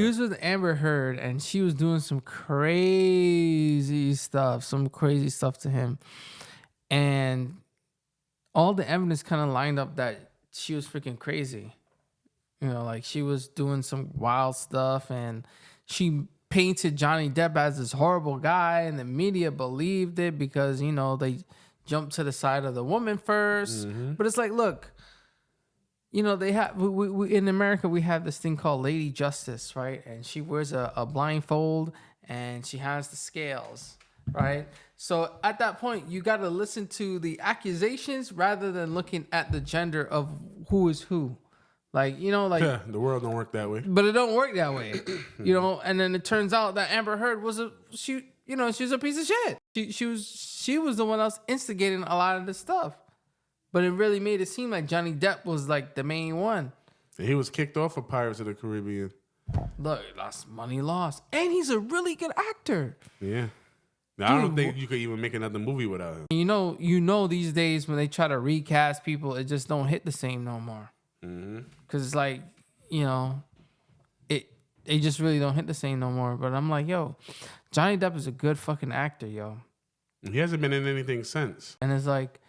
was with Amber Heard, and she was doing some crazy stuff to him. And all the evidence kind of lined up that she was freaking crazy. You know, like she was doing some wild stuff, and she painted Johnny Depp as this horrible guy, and the media believed it because, you know, they jumped to the side of the woman first. But it's like, look, you know, they have we in America, we have this thing called Lady Justice, right? And she wears a blindfold and she has the scales, right? So at that point, you got to listen to the accusations rather than looking at the gender of who is who. Like, you know, like the world don't work that way. But it don't work that way, you know. And then it turns out that Amber Heard was she was a piece of shit. She was the one else instigating a lot of this stuff. But it really made it seem like Johnny Depp was like the main one. And he was kicked off of Pirates of the Caribbean. Look, lost money, and he's a really good actor. Yeah. Now, I don't think you could even make another movie without him. You know, these days when they try to recast people, it just don't hit the same no more. Because it's like, you know, they just really don't hit the same no more. But I'm like, yo, Johnny Depp is a good fucking actor, yo. He hasn't been in anything since. And it's like,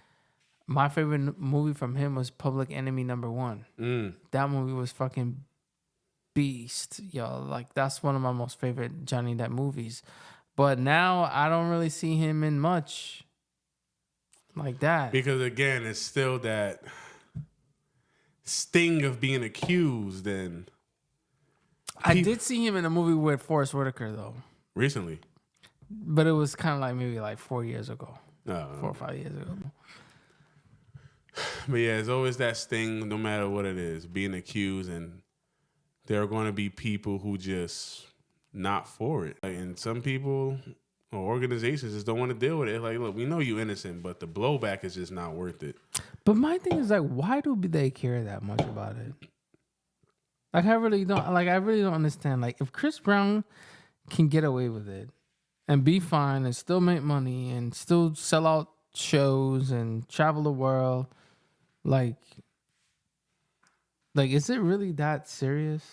my favorite movie from him was Public Enemy #1. That movie was fucking beast, yo. Like, that's one of my most favorite Johnny Depp movies. But now I don't really see him in much like that. Because again, it's still that sting of being accused. And I did see him in a movie with Forrest Whitaker though. Recently. But it was kind of like maybe like 4 years ago. 4 or 5 years ago. But yeah, it's always that sting, no matter what it is, being accused, and there are going to be people who just not for it. And some people or organizations just don't want to deal with it. Like, look, we know you're innocent, but the blowback is just not worth it. But my thing is like, why do they care that much about it? Like, I really don't understand. Like, if Chris Brown can get away with it and be fine and still make money and still sell out shows and travel the world, like is it really that serious?